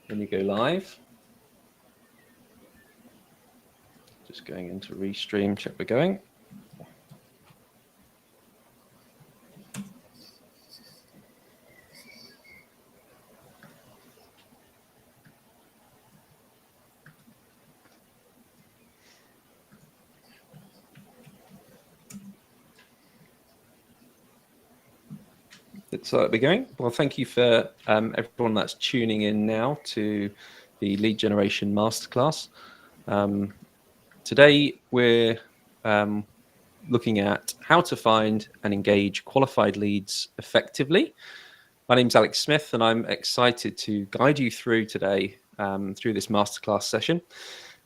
when you go live. Just going into Restream, check we're going. So we're going. Well, thank you for everyone that's tuning in now to the Lead Generation Masterclass. Today we're looking at how to find and engage qualified leads effectively. My name's Alex Smith, and I'm excited to guide you through today through this masterclass session.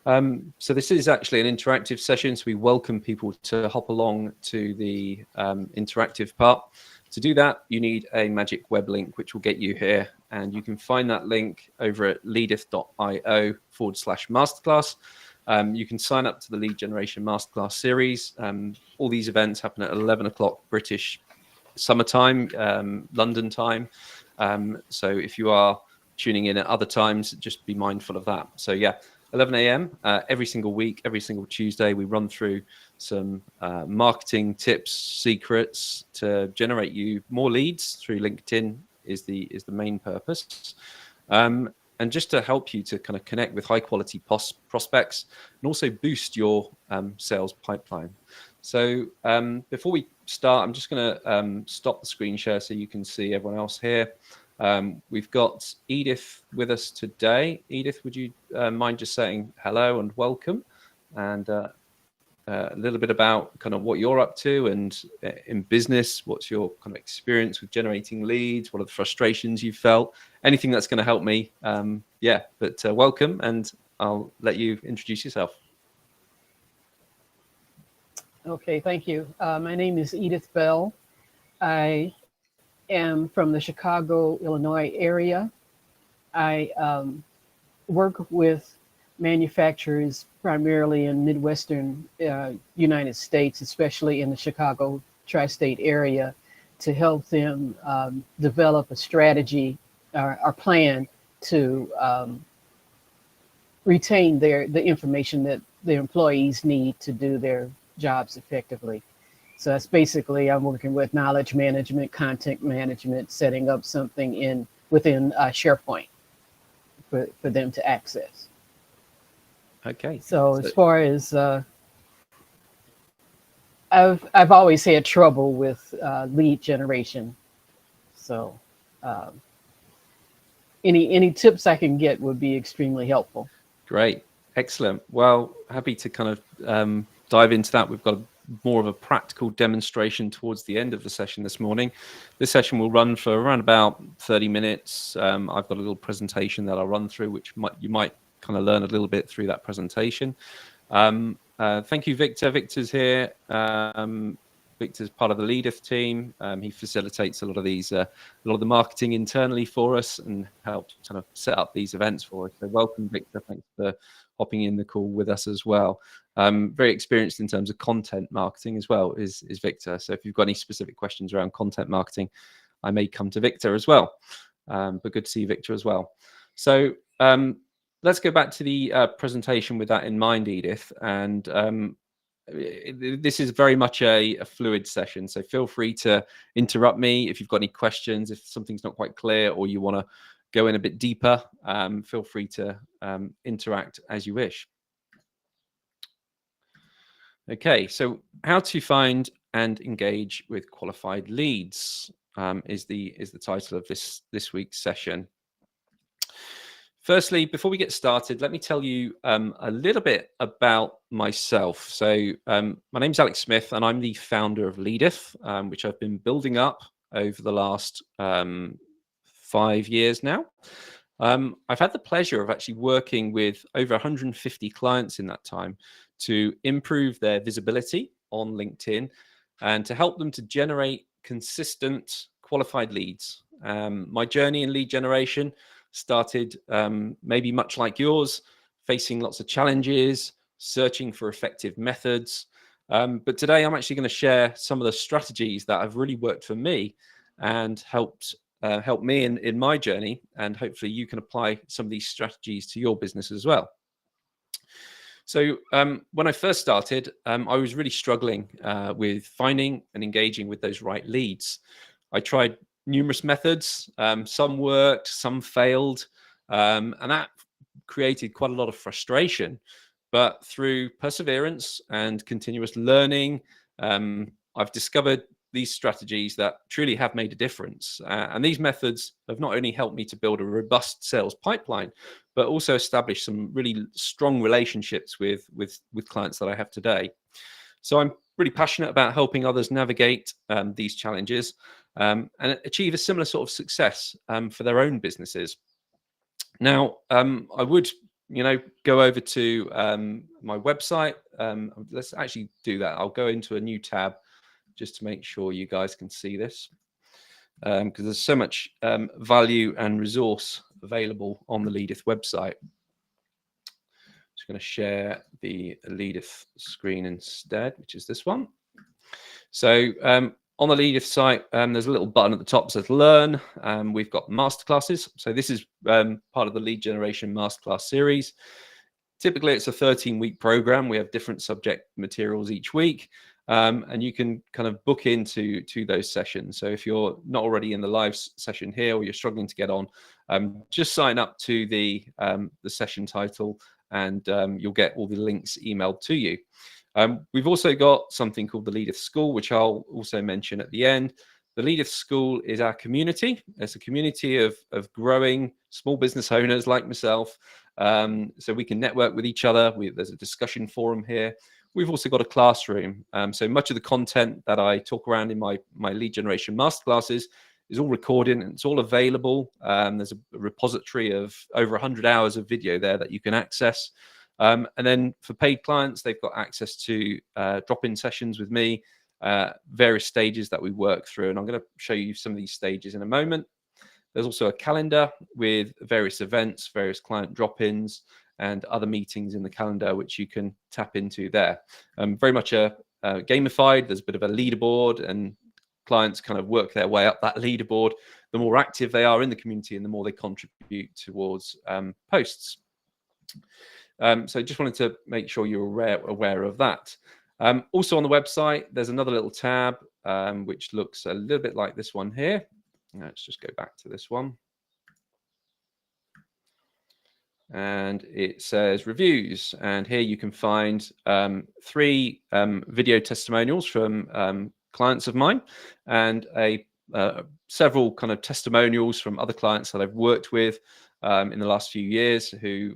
So this is actually an interactive session, so we welcome people to hop along to the interactive part. To do that, you need a magic web link, which will get you here. And you can find that link over at leadith.io/masterclass. You can sign up to the Lead Generation Masterclass series. All these events happen at 11 o'clock British summertime, London time. So if you are tuning in at other times, just be mindful of that. So yeah, 11 a.m. Every single week, every single Tuesday, we run through some marketing tips, secrets to generate you more leads through LinkedIn is the main purpose. And just to help you to kind of connect with high quality prospects and also boost your sales pipeline. So before we start, I'm just going to stop the screen share so you can see everyone else here. We've got Edith with us today. Edith, would you mind just saying hello and welcome, and a little bit about kind of what you're up to and in business, what's your kind of experience with generating leads, what are the frustrations you felt, anything that's going to help me. But welcome, and I'll let you introduce yourself. Okay, thank you. My name is Edith Bell. I am from the Chicago, Illinois area. I work with manufacturers primarily in Midwestern United States, especially in the Chicago tri-state area, to help them develop a strategy or plan to retain the information that the employees need to do their jobs effectively. So that's basically, I'm working with knowledge management, content management, setting up something within SharePoint for them to access. Okay. So as far as I've always had trouble with lead generation. So any tips I can get would be extremely helpful. Great, excellent. Well, happy to kind of dive into that. We've got more of a practical demonstration towards the end of the session this morning. This session will run for around about 30 minutes. I've got a little presentation that I'll run through, which you might kind of learn a little bit through that presentation. Thank you, Victor. Victor's here. Victor's part of the Leadith team. He facilitates a lot of the marketing internally for us and helps kind of set up these events for us. So welcome, Victor. Thanks for hopping in the call with us as well. Very experienced in terms of content marketing as well is Victor. So if you've got any specific questions around content marketing, I may come to Victor as well. But good to see Victor as well. So let's go back to the presentation with that in mind, Edith. And this is very much a fluid session. So feel free to interrupt me if you've got any questions, if something's not quite clear or you want to go in a bit deeper. Feel free to interact as you wish. Okay, so how to find and engage with qualified leads is the title of this week's session. Firstly, before we get started, let me tell you a little bit about myself. So my name's Alex Smith, and I'm the founder of Leadith, which I've been building up over the last 5 years now. I've had the pleasure of actually working with over 150 clients in that time to improve their visibility on LinkedIn and to help them to generate consistent qualified leads. My journey in lead generation started maybe much like yours, facing lots of challenges, searching for effective methods. But today I'm actually going to share some of the strategies that have really worked for me and helped helped me in my journey, and hopefully you can apply some of these strategies to your business as well. So when I first started, I was really struggling with finding and engaging with those right leads. I tried numerous methods. Some worked, some failed, and that created quite a lot of frustration. But through perseverance and continuous learning, I've discovered these strategies that truly have made a difference. And these methods have not only helped me to build a robust sales pipeline, but also establish some really strong relationships with clients that I have today. So I'm really passionate about helping others navigate these challenges and achieve a similar sort of success for their own businesses. Now, I would, go over to my website. Let's actually do that. I'll go into a new tab just to make sure you guys can see this, because there's so much value and resource available on the Leadith website. Just going to share the Leadith screen instead, which is this one. So on the Leadith site, there's a little button at the top that says Learn. We've got masterclasses. So this is part of the lead generation masterclass series. Typically, it's a 13-week program. We have different subject materials each week. And you can kind of book into those sessions. So if you're not already in the live session here, or you're struggling to get on, just sign up to the session title, and you'll get all the links emailed to you. We've also got something called the Leadith School, which I'll also mention at the end. The Leadith School is our community. It's a community of growing small business owners like myself, so we can network with each other. There's a discussion forum here. We've also got a classroom. So much of the content that I talk around in my lead generation masterclasses is all recorded and it's all available. There's a repository of over 100 hours of video there that you can access. And then for paid clients, they've got access to drop-in sessions with me, various stages that we work through. And I'm going to show you some of these stages in a moment. There's also a calendar with various events, various client drop-ins, and other meetings in the calendar, which you can tap into there. Very much gamified. There's a bit of a leaderboard, and clients kind of work their way up that leaderboard. The more active they are in the community, and the more they contribute towards posts. So just wanted to make sure you're aware of that. Also on the website, there's another little tab, which looks a little bit like this one here. Let's just go back to this one. And it says reviews, and here you can find 3 video testimonials from clients of mine, and several kind of testimonials from other clients that I've worked with in the last few years, who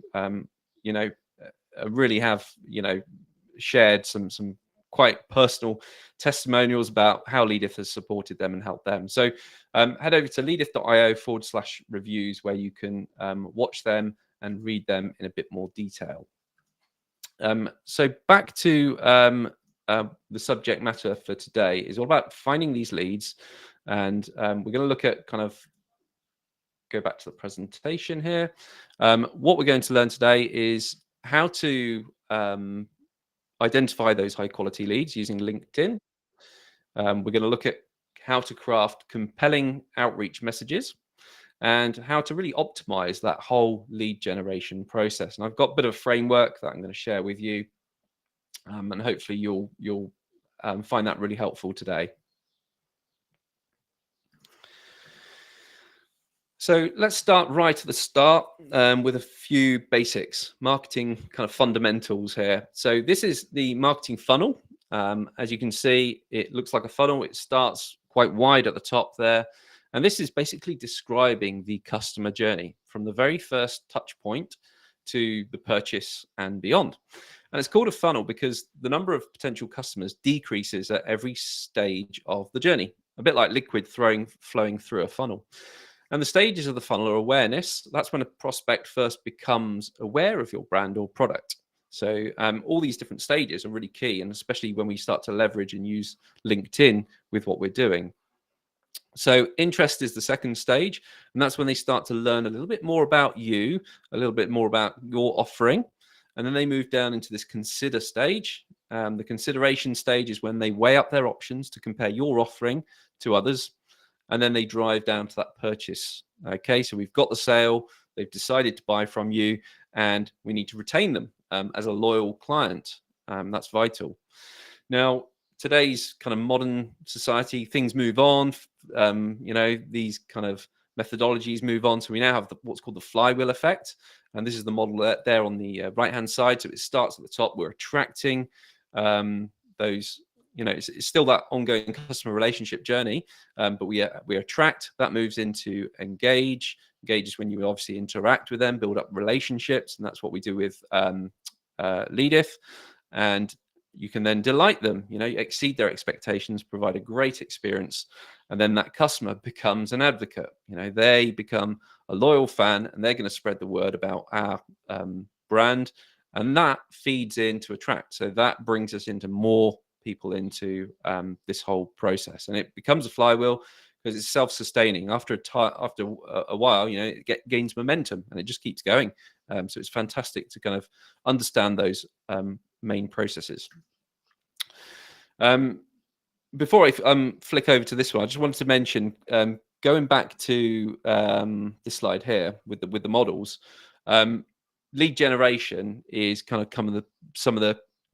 really have shared some quite personal testimonials about how Leadith has supported them and helped them. So head over to leadith.io/reviews, where you can watch them and read them in a bit more detail. So back to the subject matter for today is all about finding these leads. And we're going to look at go back to the presentation here. What we're going to learn today is how to identify those high quality leads using LinkedIn. We're going to look at how to craft compelling outreach messages, and how to really optimize that whole lead generation process. And I've got a bit of a framework that I'm going to share with you, and hopefully you'll find that really helpful today. So let's start right at the start with a few basics, marketing kind of fundamentals here. So this is the marketing funnel. As you can see, it looks like a funnel. It starts quite wide at the top there. And this is basically describing the customer journey from the very first touch point to the purchase and beyond. And it's called a funnel because the number of potential customers decreases at every stage of the journey, a bit like liquid flowing through a funnel. And the stages of the funnel are awareness. That's when a prospect first becomes aware of your brand or product. So all these different stages are really key, and especially when we start to leverage and use LinkedIn with what we're doing. So interest is the second stage, and that's when they start to learn a little bit more about you, a little bit more about your offering, and then they move down into this consider stage. The consideration stage is when they weigh up their options to compare your offering to others. and then they drive down to that purchase. Okay, so we've got the sale, they've decided to buy from you, and we need to retain them as a loyal client. That's vital. Now, today's kind of modern society, things move on. These kind of methodologies move on. So we now have what's called the flywheel effect. And this is the model there on the right-hand side. So it starts at the top. We're attracting those, it's still that ongoing customer relationship journey, but we attract. That moves into engage. Engage is when you obviously interact with them, build up relationships. And that's what we do with Leadith. And you can then delight them, exceed their expectations, provide a great experience. And then that customer becomes an advocate. They become a loyal fan, and they're going to spread the word about our brand. And that feeds into attract. So that brings us into more people into this whole process. And it becomes a flywheel because it's self-sustaining. After a while, it gains momentum and it just keeps going. So it's fantastic to kind of understand those main processes. Before I flick over to this one, I just wanted to mention, going back to this slide here with the models, lead generation is kind of some of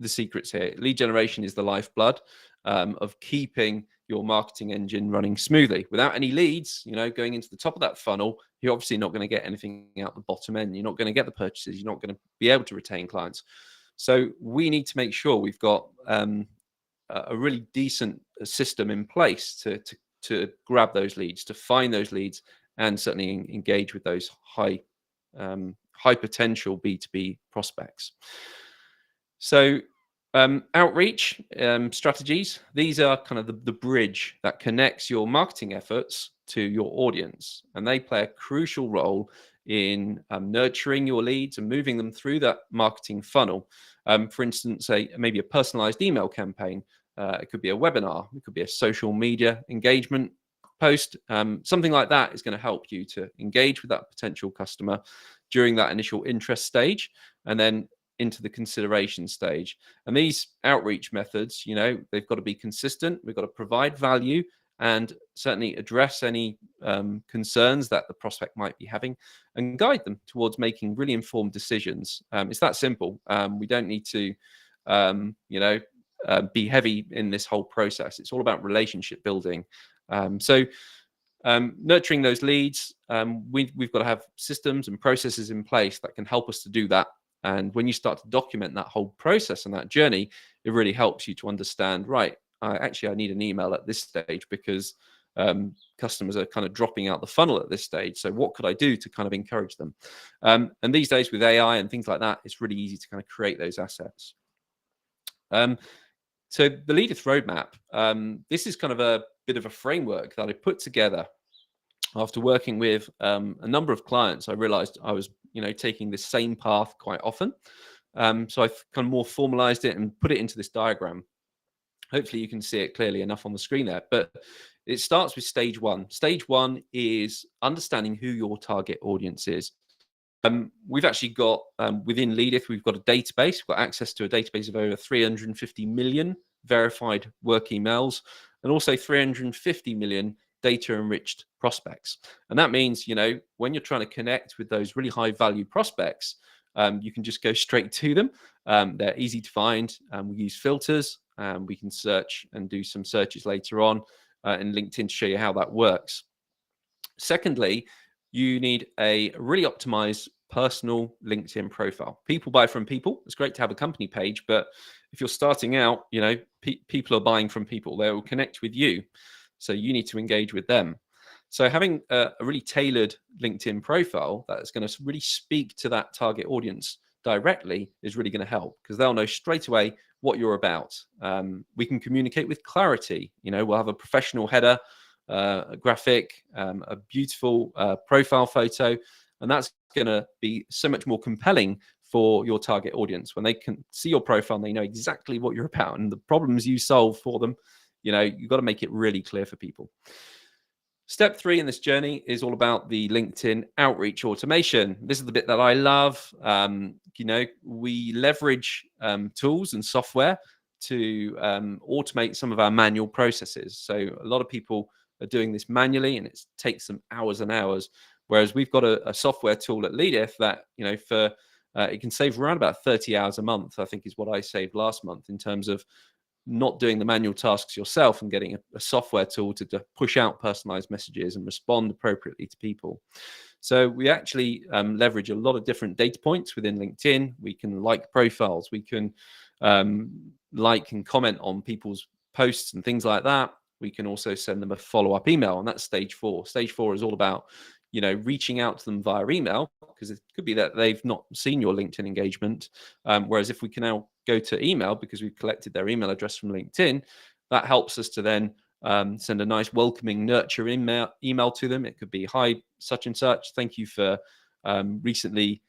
the secrets here. Lead generation is the lifeblood of keeping your marketing engine running smoothly. Without any leads, going into the top of that funnel, you're obviously not going to get anything out the bottom end. You're not going to get the purchases. You're not going to be able to retain clients. So we need to make sure we've got a really decent system in place to grab those leads, to find those leads, and certainly engage with those high potential B2B prospects. So outreach strategies, these are kind of the bridge that connects your marketing efforts to your audience, and they play a crucial role in nurturing your leads and moving them through that marketing funnel. For instance, maybe a personalized email campaign. It could be a webinar. It could be a social media engagement post. Something like that is going to help you to engage with that potential customer during that initial interest stage, and then into the consideration stage. And these outreach methods, they've got to be consistent. We've got to provide value and certainly address any concerns that the prospect might be having, and guide them towards making really informed decisions. It's that simple. We don't need to, be heavy in this whole process. It's all about relationship building. Nurturing those leads, we've got to have systems and processes in place that can help us to do that. And when you start to document that whole process and that journey, it really helps you to understand, right, I need an email at this stage because customers are kind of dropping out the funnel at this stage. So what could I do to kind of encourage them? And these days with AI and things like that, it's really easy to kind of create those assets. So the Leadith roadmap, this is kind of a bit of a framework that I put together after working with a number of clients. I realized I was, taking the same path quite often. So I've kind of more formalized it and put it into this diagram. Hopefully you can see it clearly enough on the screen there, but it starts with stage one. Stage one is understanding who your target audience is. We've actually got, within Leadith, we've got a database. We've got access to a database of over 350 million verified work emails, and also 350 million data-enriched prospects. And that means, when you're trying to connect with those really high-value prospects, you can just go straight to them. They're easy to find. We use filters. We can search and do some searches later on in LinkedIn to show you how that works. Secondly, you need a really optimized personal LinkedIn profile. People buy from people. It's great to have a company page, but if you're starting out, people are buying from people. They will connect with you. So you need to engage with them. So having a really tailored LinkedIn profile that's going to really speak to that target audience directly is really going to help, because they'll know straight away what you're about. We can communicate with clarity. We'll have a professional header, a graphic, a beautiful profile photo, and that's going to be so much more compelling for your target audience. When they can see your profile and they know exactly what you're about and the problems you solve for them, you've got to make it really clear for people. Step 3 in this journey is all about the LinkedIn outreach automation. This is the bit that I love. We leverage tools and software to automate some of our manual processes. So a lot of people are doing this manually, and it takes them hours and hours. Whereas we've got a software tool at Leadif that, for it can save around about 30 hours a month, I think is what I saved last month, in terms of not doing the manual tasks yourself and getting a software tool to push out personalized messages and respond appropriately to people. So we actually leverage a lot of different data points within LinkedIn. We can like profiles, we can like and comment on people's posts and things like that. We can also send them a follow-up email, and that's stage 4. Stage 4 is all about reaching out to them via email, because it could be that they've not seen your LinkedIn engagement. Whereas if we can now go to email, because we've collected their email address from LinkedIn, that helps us to then send a nice welcoming nurture email to them. It could be, hi, such and such, thank you for recently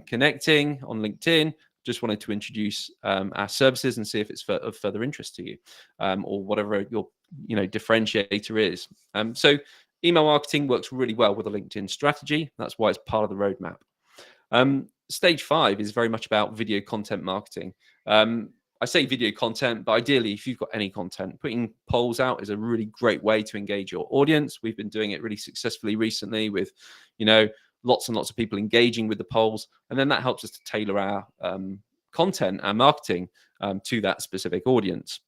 connecting on LinkedIn. Just wanted to introduce our services and see if it's of further interest to you, or whatever your differentiator is. So email marketing works really well with a LinkedIn strategy. That's why it's part of the roadmap. Stage 5 is very much about video content marketing. I say video content, but ideally, if you've got any content, putting polls out is a really great way to engage your audience. We've been doing it really successfully recently with, lots and lots of people engaging with the polls. And then that helps us to tailor our content and marketing to that specific audience.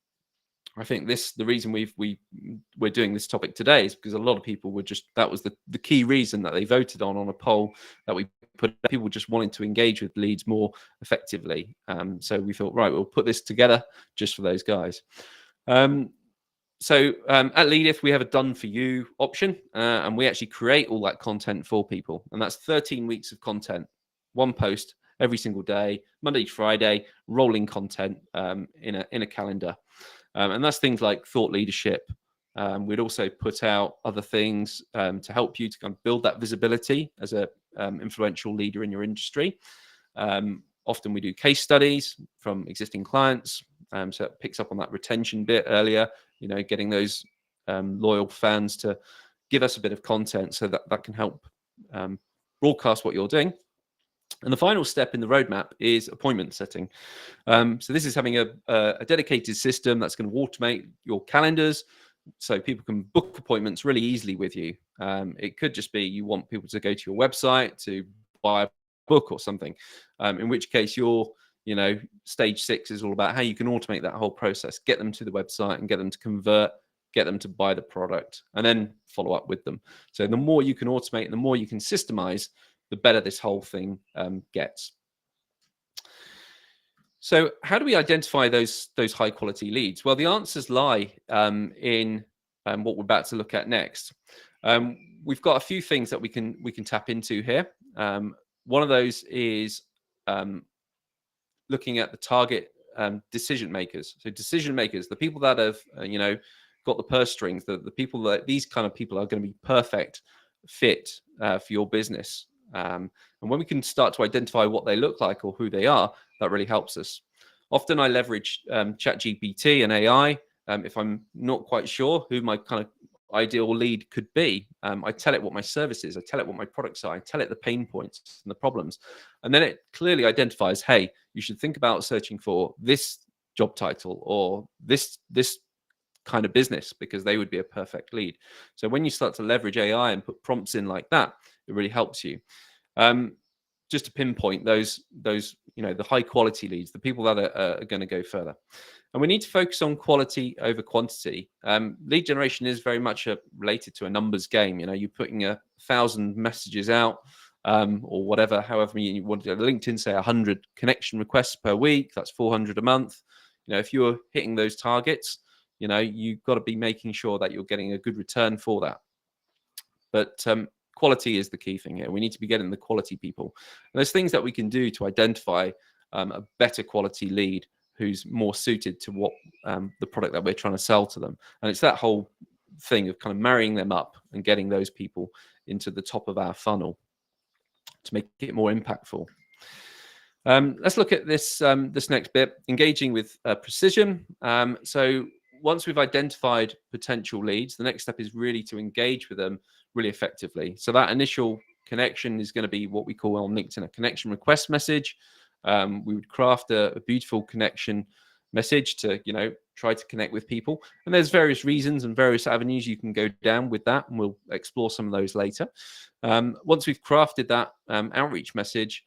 I think the reason we're doing this topic today is because a lot of people that was the key reason that they voted on a poll that we put. People just wanting to engage with leads more effectively. So we thought, right, we'll put this together just for those guys. So at Leadif, we have a done for you option, and we actually create all that content for people. And that's 13 weeks of content, one post every single day, Monday to Friday, rolling content in a calendar. And that's things like thought leadership. We'd also put out other things to help you to kind of build that visibility as a influential leader in your industry. Often we do case studies from existing clients. So it picks up on that retention bit earlier, getting those loyal fans to give us a bit of content, so that can help broadcast what you're doing. And the final step in the roadmap is appointment setting. So this is having a dedicated system that's going to automate your calendars, so people can book appointments really easily with you. It could just be you want people to go to your website to buy a book or something, in which case stage 6 is all about how you can automate that whole process, get them to the website and get them to convert, get them to buy the product, and then follow up with them. So the more you can automate and the more you can systemize, the better this whole thing gets. So how do we identify those high quality leads? Well, the answers lie in what we're about to look at next. We've got a few things that we can tap into here. One of those is looking at the target decision makers. So decision makers, the people that have got the purse strings, the people that these kind of people are going to be perfect fit for your business. And when we can start to identify what they look like or who they are, that really helps us. Often I leverage ChatGPT and AI. If I'm not quite sure who my kind of ideal lead could be, I tell it what my service is, I tell it what my products are, I tell it the pain points and the problems. And then it clearly identifies, hey, you should think about searching for this job title or this kind of business, because they would be a perfect lead. So when you start to leverage AI and put prompts in like that, it really helps you. Just to pinpoint those the high quality leads, the people that are going to go further. And we need to focus on quality over quantity. Lead generation is very much related to a numbers game. You're putting 1,000 messages out, or whatever, however you want to. LinkedIn say 100 connection requests per week. That's 400 a month. If you're hitting those targets, you've got to be making sure that you're getting a good return for that. But quality is the key thing here. We need to be getting the quality people. And there's things that we can do to identify a better quality lead who's more suited to what the product that we're trying to sell to them. And it's that whole thing of kind of marrying them up and getting those people into the top of our funnel to make it more impactful. Let's look at this next bit, engaging with precision. So once we've identified potential leads, the next step is really to engage with them really effectively. So that initial connection is going to be what we call on LinkedIn a connection request message. We would craft a beautiful connection message to try to connect with people. And there's various reasons and various avenues you can go down with that, and we'll explore some of those later. Once we've crafted that outreach message,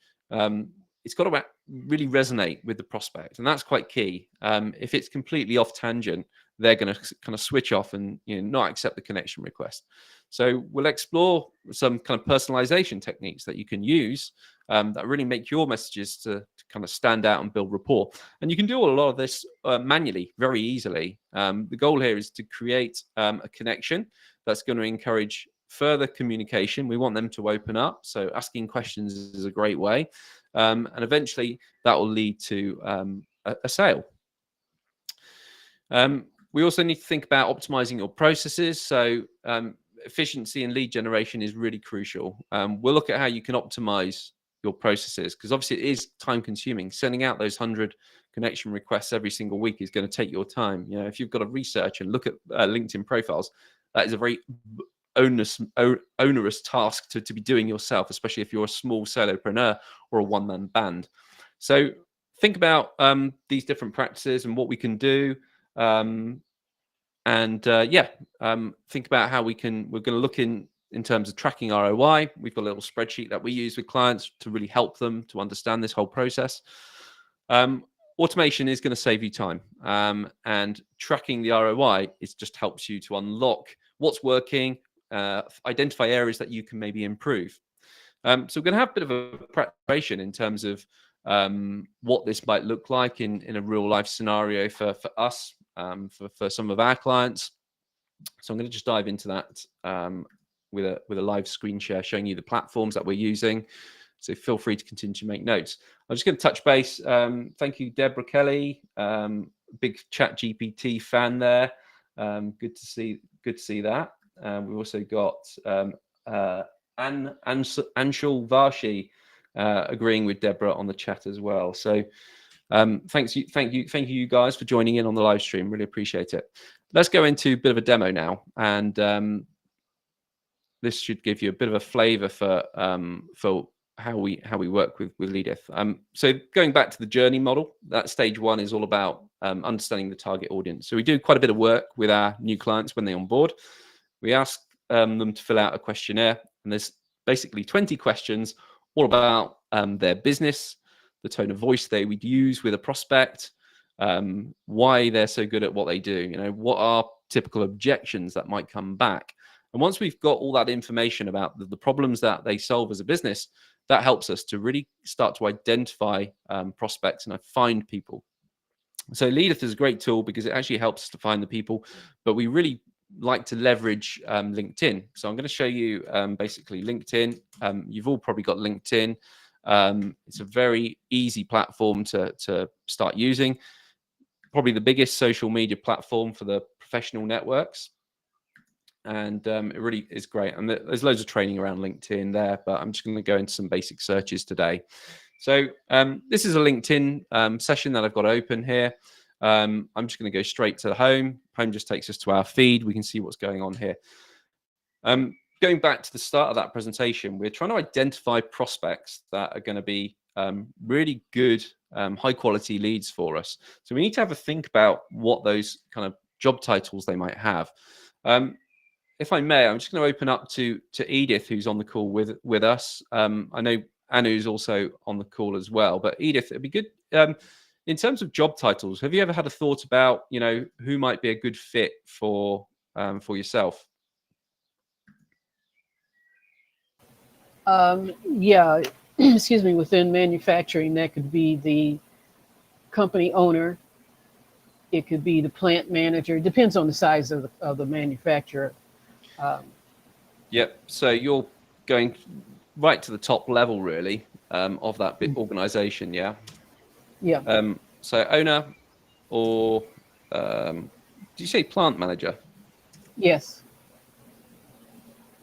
it's got to really resonate with the prospect, and that's quite key. If it's completely off tangent, they're going to kind of switch off and not accept the connection request. So we'll explore some kind of personalization techniques that you can use that really make your messages to kind of stand out and build rapport. And you can do a lot of this manually, very easily. The goal here is to create a connection that's going to encourage further communication. We want them to open up. So asking questions is a great way. And eventually that will lead to a sale. We also need to think about optimizing your processes. So efficiency and lead generation is really crucial. We'll look at how you can optimize your processes, because obviously it is time consuming. Sending out those 100 connection requests every single week is going to take your time. If you've got to research and look at LinkedIn profiles, that is a very onerous task to be doing yourself, especially if you're a small solopreneur or a one-man band. So think about these different practices and what we can do. Think about how we're going to look in terms of tracking ROI. We've got a little spreadsheet that we use with clients to really help them to understand this whole process. Automation is going to save you time, and tracking the ROI just helps you to unlock what's working, identify areas that you can maybe improve. So we're going to have a bit of a preparation in terms of what this might look like in a real life scenario for us, for some of our clients. So I'm going to just dive into that with a live screen share showing you the platforms that we're using. So feel free to continue to make notes. I'm just going to touch base. Thank you, Deborah Kelly, big ChatGPT fan there. Good to see that. We've also got Anshul Varshi agreeing with Deborah on the chat as well. So thank you guys for joining in on the live stream. Really appreciate it. Let's go into a bit of a demo now, and this should give you a bit of a flavor for how we work with Leadith. So going back to the journey model, that stage one is all about understanding the target audience. So we do quite a bit of work with our new clients when they onboard. We ask them to fill out a questionnaire, and there's basically 20 questions all about their business, the tone of voice they would use with a prospect, why they're so good at what they do, what are typical objections that might come back. And once we've got all that information about the problems that they solve as a business, that helps us to really start to identify prospects and find people. So Leadith is a great tool because it actually helps us to find the people, but we really like to leverage LinkedIn. So I'm going to show you basically LinkedIn. You've all probably got LinkedIn. It's a very easy platform to start using. Probably the biggest social media platform for the professional networks. And it really is great. And there's loads of training around LinkedIn there, but I'm just going to go into some basic searches today. So this is a LinkedIn session that I've got open here. I'm just going to go straight to the home. Home just takes us to our feed. We can see what's going on here. Going back to the start of that presentation, we're trying to identify prospects that are going to be really good, high quality leads for us. So we need to have a think about what those kind of job titles they might have. If I may, I'm just going to open up to Edith, who's on the call with us. I know Anu's also on the call as well, but Edith, it'd be good. In terms of job titles, have you ever had a thought about, who might be a good fit for yourself? Yeah, excuse me, within manufacturing, that could be the company owner. It could be the plant manager. It depends on the size of the manufacturer. Yep. So you're going right to the top level, really, of that big organization. Yeah. Yeah. So owner, or did you say plant manager? Yes.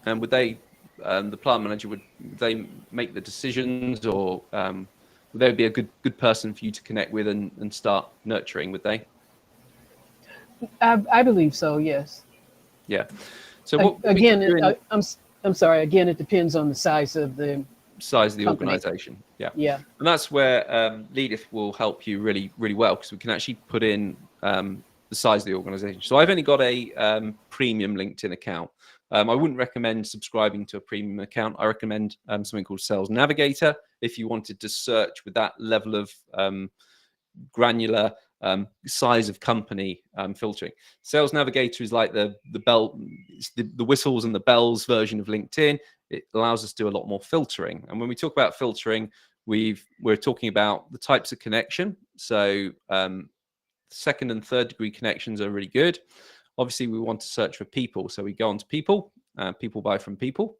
And would they, the plant manager, would they make the decisions, or would they be a good person for you to connect with and start nurturing? Would they? I believe so. Yes. Yeah. So I'm sorry. Again, it depends on the size of the organization. Yeah. Yeah. And that's where Leadith will help you really, really well, because we can actually put in the size of the organization. So I've only got a premium LinkedIn account. I wouldn't recommend subscribing to a premium account. I recommend something called Sales Navigator if you wanted to search with that level of granular size of company filtering. Sales Navigator is like the whistles and the bells version of LinkedIn. It allows us to do a lot more filtering. And when we talk about filtering, we're talking about the types of connection. So second and third degree connections are really good. Obviously, we want to search for people. So we go on to people, people buy from people.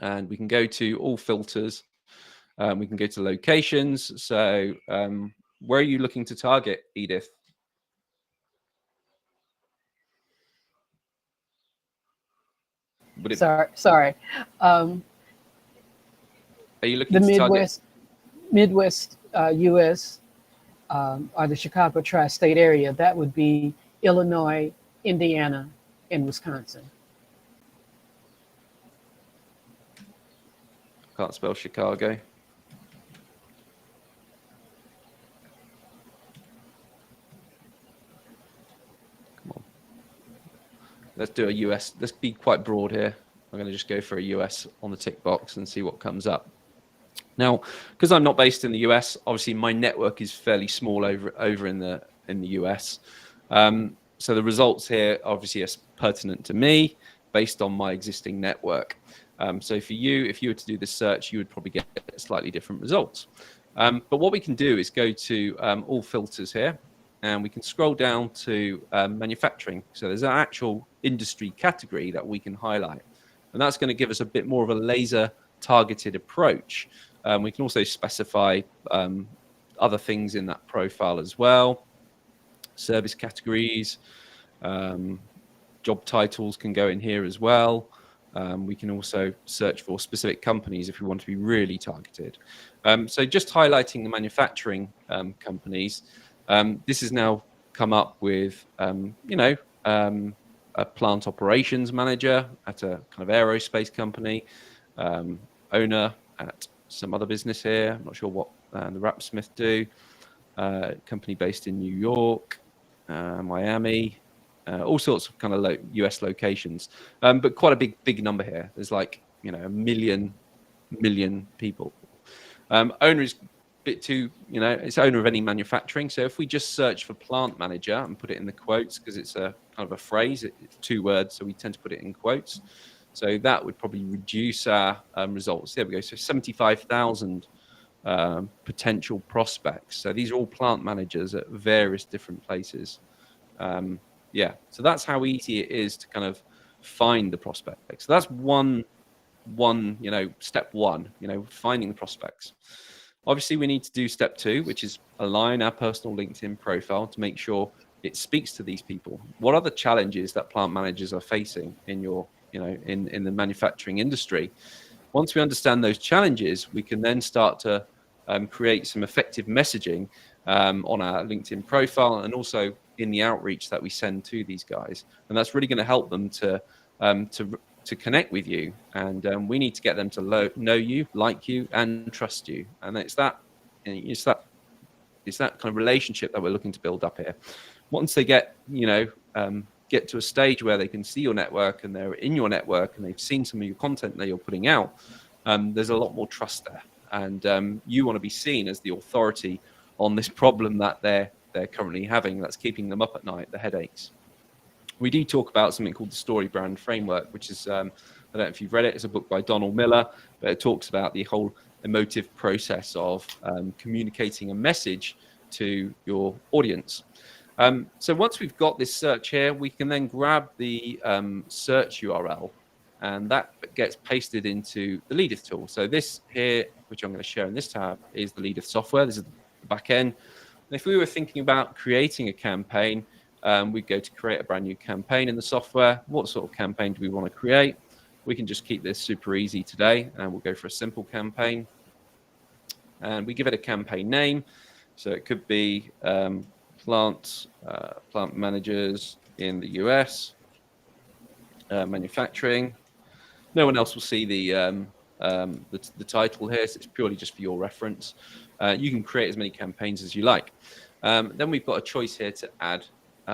And we can go to all filters. We can go to locations. So where are you looking to target, Edith? Sorry. Are you looking The to target? Midwest U.S. Or the Chicago tri-state area? That would be Illinois, Indiana, and Wisconsin. Can't spell Chicago. Come on. Let's do a US. Let's be quite broad here. I'm going to just go for a US on the tick box and see what comes up. Now, because I'm not based in the US, obviously my network is fairly small over in the US. So the results here obviously are pertinent to me based on my existing network. So for you, if you were to do this search, you would probably get slightly different results. But what we can do is go to all filters here, and we can scroll down to manufacturing. So there's an actual industry category that we can highlight. And that's going to give us a bit more of a laser targeted approach. We can also specify other things in that profile as well. Service categories, job titles can go in here as well. We can also search for specific companies if we want to be really targeted. So just highlighting the manufacturing companies, this has now come up with, a plant operations manager at a kind of aerospace company, owner at some other business here. I'm not sure what the Rapsmith do. Company based in New York, Miami, all sorts of kind of US locations, but quite a big number here. There's like, a million people. Owner is a bit too, it's owner of any manufacturing. So if we just search for plant manager and put it in the quotes, because it's a kind of a phrase, it's 2 words, so we tend to put it in quotes. So that would probably reduce our results. There we go. So 75,000 potential prospects. So these are all plant managers at various different places. So that's how easy it is to kind of find the prospects. So that's step one, finding the prospects. Obviously, we need to do step 2, which is align our personal LinkedIn profile to make sure it speaks to these people. What are the challenges that plant managers are facing in your, in the manufacturing industry? Once we understand those challenges, we can then start to create some effective messaging on our LinkedIn profile and also in the outreach that we send to these guys. And that's really going to help them to connect with you. And we need to get them to know you, like you, and trust you. And it's that kind of relationship that we're looking to build up here. Once they get to a stage where they can see your network and they're in your network and they've seen some of your content that you're putting out, there's a lot more trust there. And you want to be seen as the authority on this problem that they're currently having that's keeping them up at night, the headaches. We do talk about something called the Story Brand Framework, which is, I don't know if you've read it, it's a book by Donald Miller, but it talks about the whole emotive process of communicating a message to your audience. So once we've got this search here, we can then grab the search URL, and that gets pasted into the Leadith tool. So this here, which I'm going to share in this tab, is the Leadith software. This is the back end. And if we were thinking about creating a campaign, we'd go to create a brand new campaign in the software. What sort of campaign do we want to create? We can just keep this super easy today, and we'll go for a simple campaign. And we give it a campaign name. So it could be plant managers in the US, manufacturing. No one else will see the title here, so it's purely just for your reference. You can create as many campaigns as you like. Then we've got a choice here to add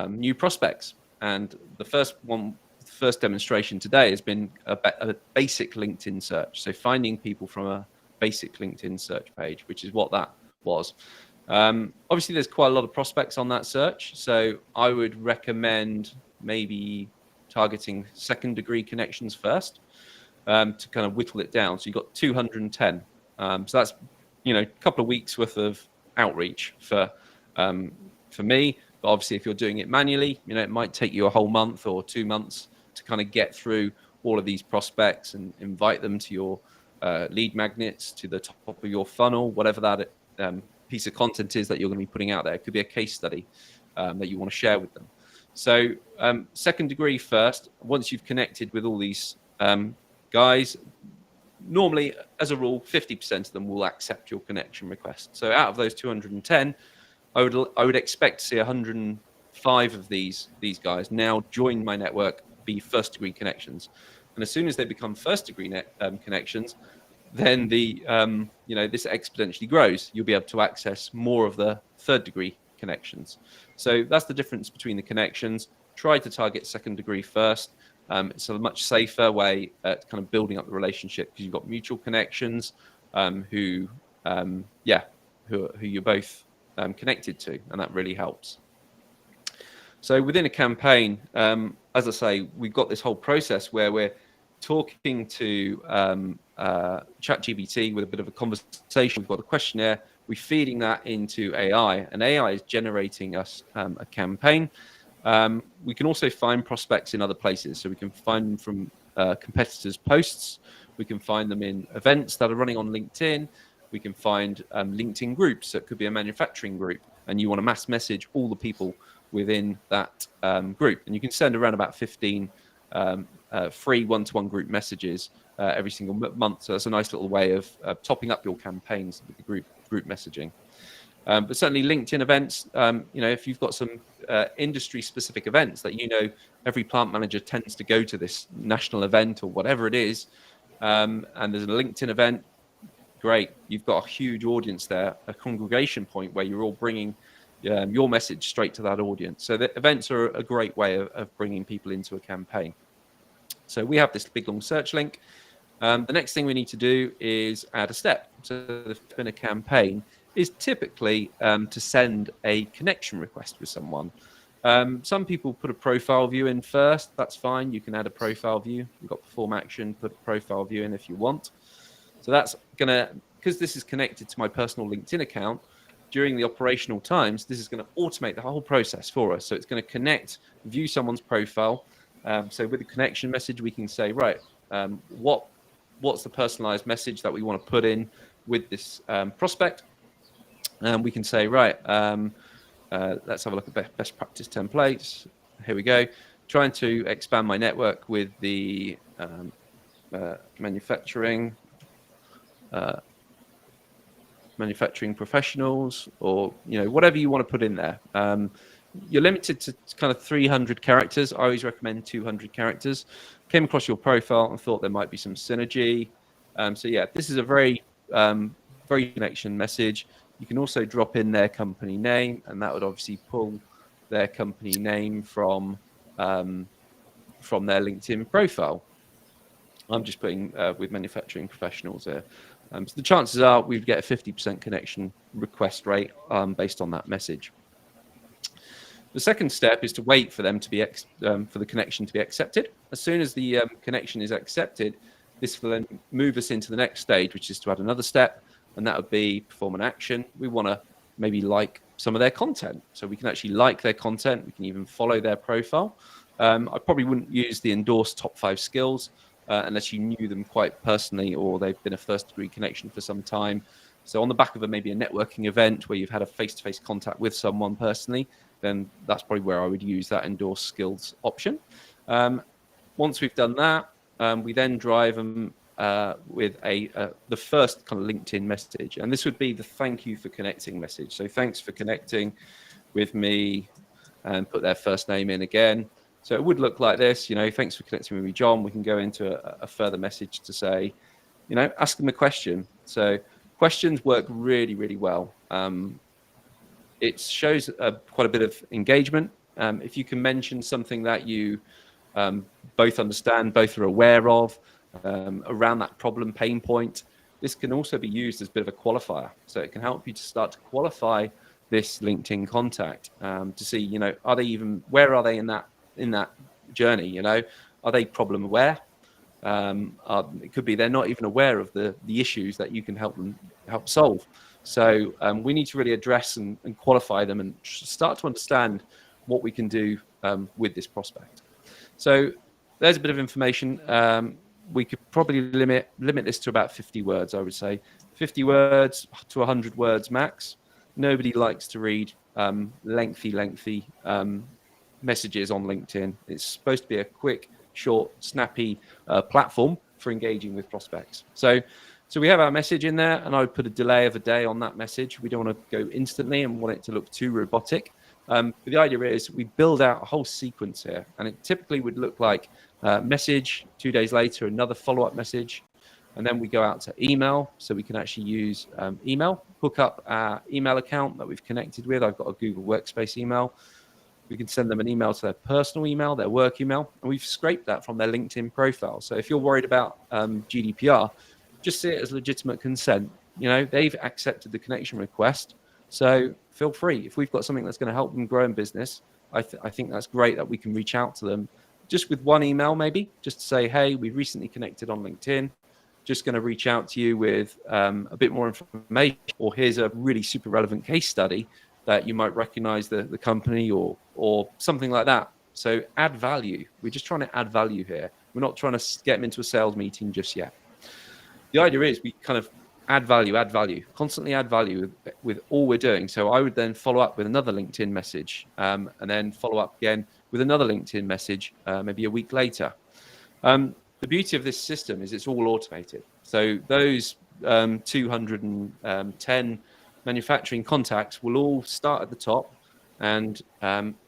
new prospects. And the first demonstration today has been a basic LinkedIn search. So finding people from a basic LinkedIn search page, which is what that was. Obviously, there's quite a lot of prospects on that search. So I would recommend maybe targeting second degree connections first to kind of whittle it down. So you've got 210. So that's, a couple of weeks worth of outreach for me. But obviously, if you're doing it manually, it might take you a whole month or 2 months to kind of get through all of these prospects and invite them to your lead magnets, to the top of your funnel, whatever that piece of content is that you're going to be putting out there. It could be a case study that you want to share with them. So second degree first. Once you've connected with all these guys, normally, as a rule, 50% of them will accept your connection request. So out of those 210, I would expect to see 105 of these guys now join my network, be first degree connections. And as soon as they become first degree connections, then this exponentially grows. You'll be able to access more of the third degree connections. So that's the difference between the connections. Try to target second degree first. It's a much safer way at kind of building up the relationship because you've got mutual connections who you're both connected to, and that really helps. So within a campaign, as I say, we've got this whole process where we're talking to ChatGPT with a bit of a conversation. We've got a questionnaire. We're feeding that into AI, and AI is generating us a campaign. We can also find prospects in other places. So we can find them from competitors' posts. We can find them in events that are running on LinkedIn. We can find LinkedIn groups. So it could be a manufacturing group, and you want to mass message all the people within that group. And you can send around about 15 free one-to-one group messages every single month. So that's a nice little way of topping up your campaigns with the group messaging. But certainly LinkedIn events, if you've got some industry-specific events that every plant manager tends to go to this national event or whatever it is, and there's a LinkedIn event, great. You've got a huge audience there, a congregation point where you're all bringing your message straight to that audience. So the events are a great way of bringing people into a campaign. So we have this big long search link. The next thing we need to do is add a step. So in a campaign is typically to send a connection request with someone. Some people put a profile view in first. That's fine. You can add a profile view. You've got perform action, put a profile view in if you want. So that's going to, because this is connected to my personal LinkedIn account, during the operational times, this is going to automate the whole process for us. So it's going to connect, view someone's profile. So with the connection message, we can say, right, what's the personalized message that we want to put in with this prospect? And we can say, right, let's have a look at best practice templates. Here we go. Trying to expand my network with the manufacturing professionals, or whatever you want to put in there. You're limited to kind of 300 characters. I always recommend 200 characters. Came across your profile and thought there might be some synergy. So yeah, this is a very connection message. You can also drop in their company name, and that would obviously pull their company name from their LinkedIn profile. I'm just putting with manufacturing professionals here. So the chances are we'd get a 50% connection request rate based on that message. The second step is to wait for them to be for the connection to be accepted. As soon as the connection is accepted, this will then move us into the next stage, which is to add another step, and that would be perform an action. We want to maybe like some of their content, so we can actually like their content. We can even follow their profile. I probably wouldn't use the endorsed top 5 skills unless you knew them quite personally or they've been a first degree connection for some time. So on the back of maybe a networking event where you've had a face-to-face contact with someone personally, then that's probably where I would use that endorsed skills option. Once we've done that, we then drive them with the first kind of LinkedIn message. And this would be the thank you for connecting message. So thanks for connecting with me, and put their first name in again. So it would look like this, thanks for connecting with me, John. We can go into a further message to say, ask them a question. So questions work really, really well. It shows quite a bit of engagement. If you can mention something that you both understand, both are aware of, around that problem pain point, this can also be used as a bit of a qualifier. So it can help you to start to qualify this LinkedIn contact, to see, you know, are they even, where are they in that journey? You know, are they problem aware? It could be they're not even aware of the issues that you can help solve. So we need to really address and qualify them and start to understand what we can do with this prospect. So there's a bit of information. We could probably limit this to about 50 words, I would say. 50 words to 100 words max. Nobody likes to read lengthy messages on LinkedIn. It's supposed to be a quick, short, snappy platform for engaging with prospects. So we have our message in there, and I would put a delay of a day on that message. We don't want to go instantly and want it to look too robotic. But the idea is we build out a whole sequence here, and it typically would look like message, 2 days later, another follow-up message, and then we go out to email. So we can actually use email, hook up our email account that we've connected with. I've got a Google Workspace email. We can send them an email to their personal email, their work email, and we've scraped that from their LinkedIn profile. So if you're worried about GDPR, just see it as legitimate consent. You know, they've accepted the connection request. So feel free. If we've got something that's going to help them grow in business, I think that's great that we can reach out to them just with one email, maybe just to say, hey, we recently connected on LinkedIn. Just going to reach out to you with a bit more information, or here's a really super relevant case study that you might recognize the company or something like that. So add value. We're just trying to add value here. We're not trying to get them into a sales meeting just yet. The idea is we kind of add value, constantly add value with all we're doing. So I would then follow up with another LinkedIn message, and then follow up again with another LinkedIn message, maybe a week later. The beauty of this system is it's all automated. So those 210 manufacturing contacts will all start at the top, and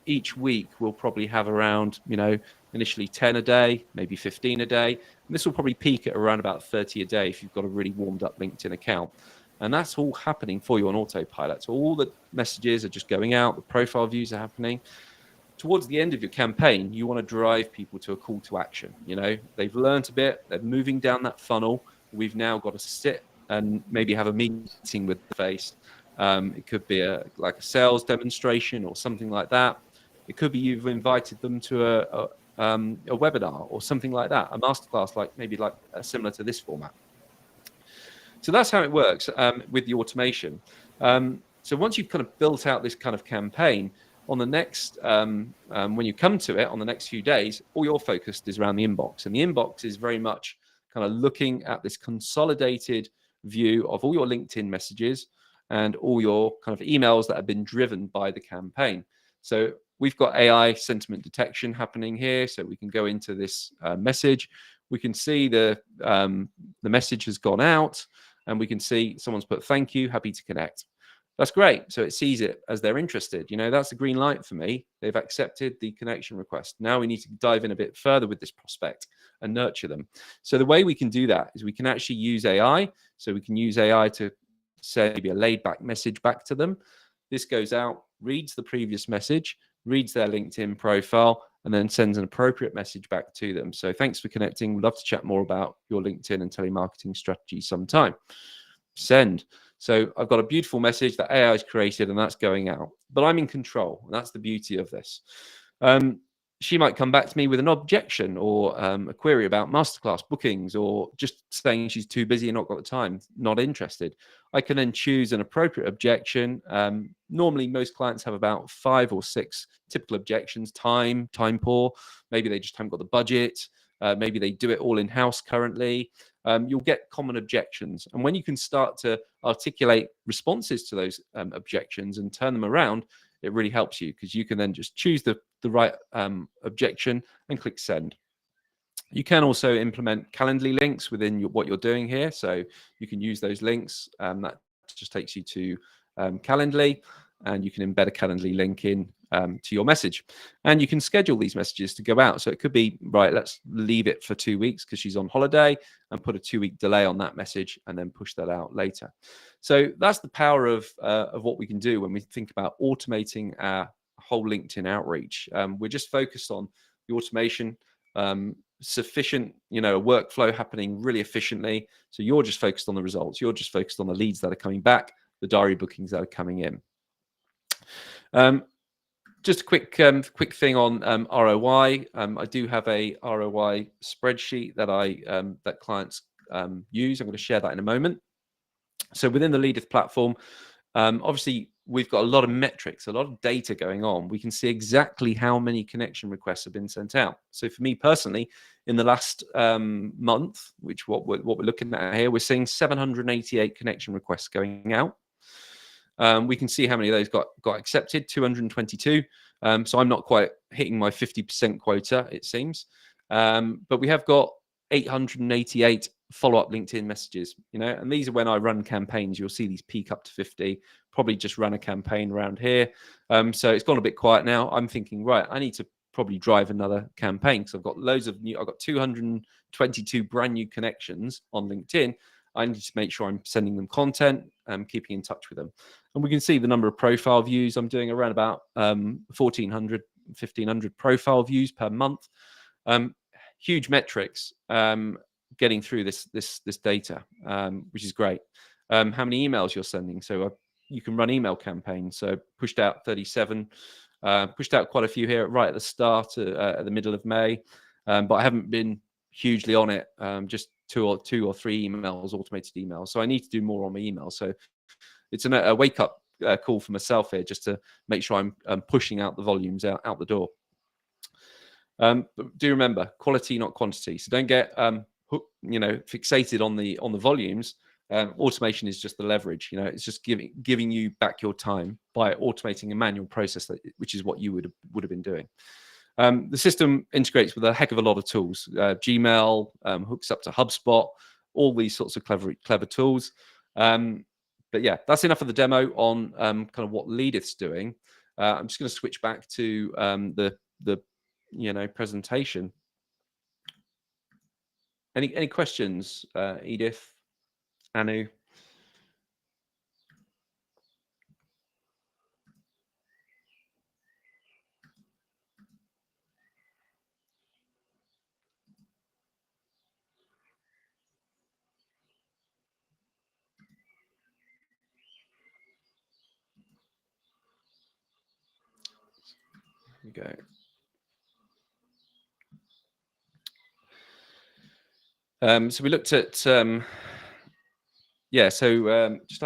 each week we'll probably have around, you know, initially 10 a day, maybe 15 a day. And this will probably peak at around about 30 a day if you've got a really warmed up LinkedIn account. And that's all happening for you on autopilot. So all the messages are just going out, the profile views are happening. Towards the end of your campaign, you want to drive people to a call to action. You know, they've learned a bit, they're moving down that funnel. We've now got to sit and maybe have a meeting with the face. It could be like a sales demonstration or something like that. It could be you've invited them to a webinar or something like that, a masterclass, maybe similar to this format. So that's how it works with the automation. So once you've kind of built out this kind of campaign, on the next, when you come to it on the next few days, all you're focused is around the inbox. And the inbox is very much kind of looking at this consolidated view of all your LinkedIn messages and all your kind of emails that have been driven by the campaign. So we've got AI sentiment detection happening here. So we can go into this message. We can see the message has gone out, and we can see someone's put, thank you, happy to connect. That's great. So it sees it as they're interested. You know, that's a green light for me. They've accepted the connection request. Now we need to dive in a bit further with this prospect and nurture them. So the way we can do that is we can actually use AI. So we can use AI to send maybe a laid back message back to them. This goes out, reads the previous message, reads their LinkedIn profile, and then sends an appropriate message back to them. So thanks for connecting. We'd love to chat more about your LinkedIn and telemarketing strategy sometime. Send. So I've got a beautiful message that AI has created, and that's going out. But I'm in control, and that's the beauty of this. She might come back to me with an objection or a query about masterclass bookings, or just saying she's too busy and not got the time, not interested. I can then choose an appropriate objection. Normally, most clients have about 5 or 6 typical objections. Time poor. Maybe they just haven't got the budget. Maybe they do it all in-house currently. You'll get common objections. And when you can start to articulate responses to those objections and turn them around, it really helps you, because you can then just choose the right objection and click send. You can also implement Calendly links within what you're doing here. So you can use those links. That just takes you to Calendly, and you can embed a Calendly link in to your message. And you can schedule these messages to go out. So it could be, right, let's leave it for 2 weeks because she's on holiday, and put a 2-week delay on that message and then push that out later. So that's the power of what we can do when we think about automating our whole LinkedIn outreach. We're just focused on the automation, sufficient, workflow happening really efficiently. So you're just focused on the results. You're just focused on the leads that are coming back, the diary bookings that are coming in. Just a quick thing on ROI. I do have a ROI spreadsheet that that clients use. I'm going to share that in a moment. So within the Leadith platform, obviously we've got a lot of metrics, a lot of data going on. We can see exactly how many connection requests have been sent out. So for me personally, in the last month, which what we're looking at here, we're seeing 788 connection requests going out. We can see how many of those got accepted, 222. So I'm not quite hitting my 50% quota, it seems. But we have got 888 follow-up LinkedIn messages, and these are when I run campaigns. You'll see these peak up to 50. Probably just run a campaign around here. So it's gone a bit quiet now. I'm thinking, right, I need to probably drive another campaign because I've got loads of I've got 222 brand new connections on LinkedIn. I need to make sure I'm sending them content, keeping in touch with them. And we can see the number of profile views. I'm doing around about 1,400, 1,500 profile views per month. Huge metrics getting through this data, which is great. How many emails you're sending. So you can run email campaigns. So pushed out 37, pushed out quite a few here right at the start, at the middle of May. But I haven't been hugely on it, just two or three emails, automated emails. So I need to do more on my email. So it's a wake up call for myself here, just to make sure I'm pushing out the volumes out the door. But do remember, quality, not quantity. So don't get fixated on the volumes. Automation is just the leverage. It's just giving you back your time by automating a manual process, which is what you would have been doing. The system integrates with a heck of a lot of tools. Gmail hooks up to HubSpot, all these sorts of clever tools. But yeah, that's enough of the demo on kind of what Leadith's doing. I'm just going to switch back to the presentation. Any questions, Edith, Anu? Here we go. So we looked at, just have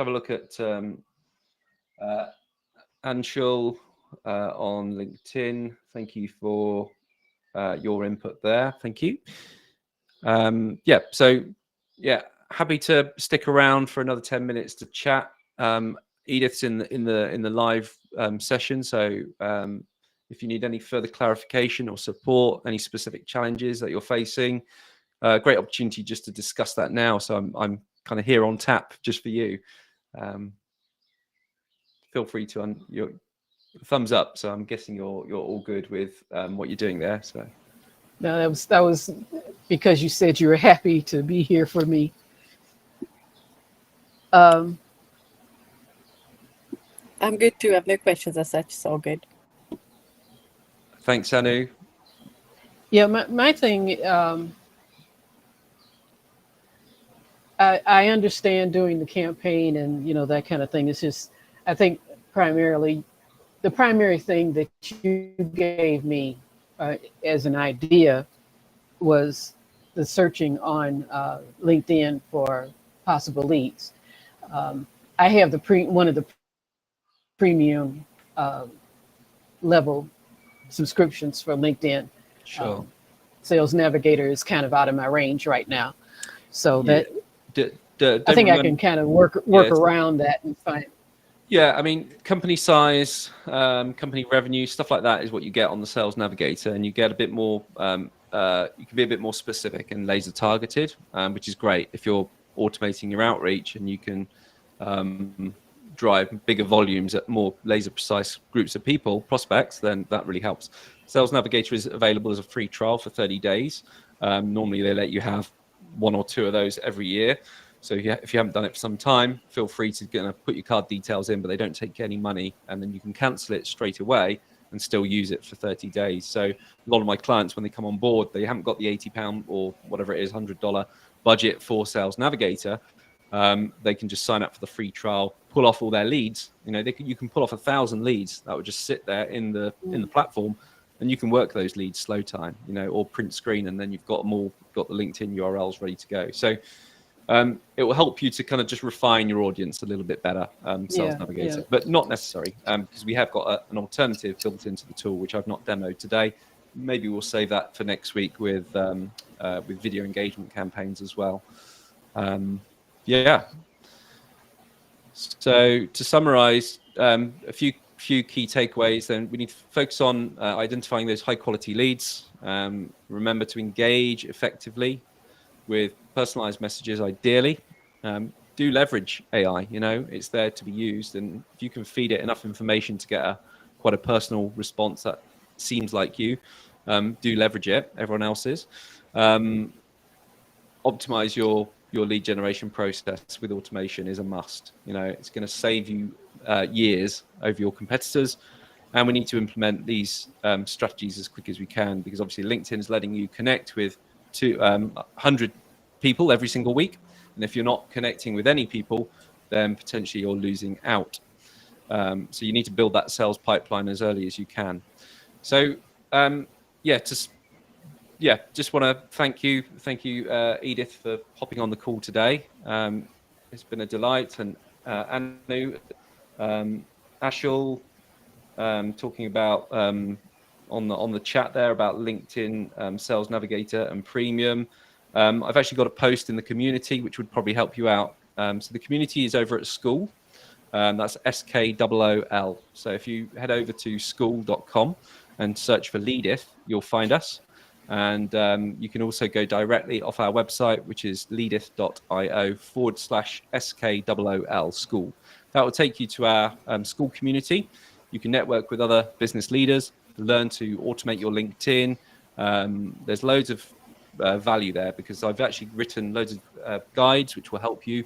a look at Anshul on LinkedIn. Thank you for your input there. Thank you. Happy to stick around for another 10 minutes to chat. Edith's in the live session, so if you need any further clarification or support, any specific challenges that you're facing, great opportunity just to discuss that now. So I'm kind of here on tap just for you. Feel free to your thumbs up. So I'm guessing you're all good with what you're doing there. So no, that was because you said you were happy to be here for me. I'm good too. I have no questions as such. It's all good. Thanks, Anu. Yeah, my thing. I understand doing the campaign and that kind of thing. It's just, I think primarily the primary thing that you gave me as an idea was the searching on LinkedIn for possible leads. I have one of the premium level subscriptions for LinkedIn. Sure. Sales Navigator is kind of out of my range right now, so that. I think I can kind of work around that and find. Yeah, I mean, company size, company revenue, stuff like that is what you get on the Sales Navigator, and you get a bit more. You can be a bit more specific and laser targeted, which is great if you're automating your outreach and you can drive bigger volumes at more laser precise groups of people, prospects. Then that really helps. Sales Navigator is available as a free trial for 30 days. Normally, they let you have 1 or 2 of those every year. So if you haven't done it for some time, feel free to put your card details in, but they don't take any money, and then you can cancel it straight away and still use it for 30 days. So a lot of my clients, when they come on board, they haven't got the £80 or whatever it is, $100 budget for Sales Navigator. They can just sign up for the free trial, pull off all their leads. You know, you can pull off 1,000 leads that would just sit there in the platform, and you can work those leads slow time, you know, or print screen, and then you've got them all, got the LinkedIn URLs ready to go. So it will help you to kind of just refine your audience a little bit better, Sales Navigator, but not necessary, because we have got an alternative built into the tool, which I've not demoed today. Maybe we'll save that for next week with video engagement campaigns as well. Yeah. So to summarize, a few key takeaways, then we need to focus on identifying those high quality leads. Remember to engage effectively with personalized messages, ideally. Do leverage AI, you know, it's there to be used. And if you can feed it enough information to get quite a personal response that seems like you, do leverage it. Everyone else is. Optimize your lead generation process with automation is a must. You know, it's going to save you years over your competitors. And we need to implement these strategies as quick as we can, because obviously LinkedIn is letting you connect with 100 people every single week. And if you're not connecting with any people, then potentially you're losing out. So you need to build that sales pipeline as early as you can. So just want to thank you, Edith, for hopping on the call today. It's been a delight. And Anu, Ashul, talking about on the chat there about LinkedIn Sales Navigator and Premium. I've actually got a post in the community which would probably help you out. So the community is over at School. That's SKOOL. So if you head over to school.com and search for Leadith, you'll find us. And you can also go directly off our website, which is leadith.io/SKOOL School. That will take you to our school community. You can network with other business leaders, learn to automate your LinkedIn. There's loads of value there, because I've actually written loads of guides which will help you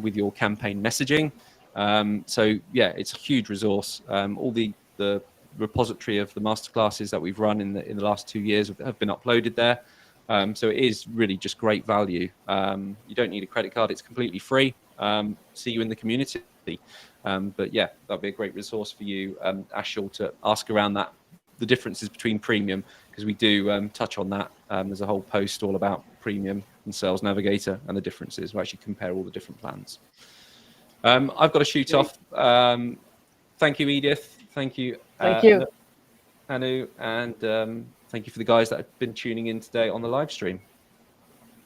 with your campaign messaging. So yeah, it's a huge resource. All the repository of the masterclasses that we've run in the last 2 years have been uploaded there. So it is really just great value. You don't need a credit card. It's completely free. See you in the community. But yeah, that'd be a great resource for you, Ashul, to ask around that, the differences between Premium, because we do touch on that. There's a whole post all about Premium and Sales Navigator and the differences. We actually compare all the different plans. I've got to shoot off. Thank you, Edith. Thank you. Thank you, Anu, and thank you for the guys that have been tuning in today on the live stream.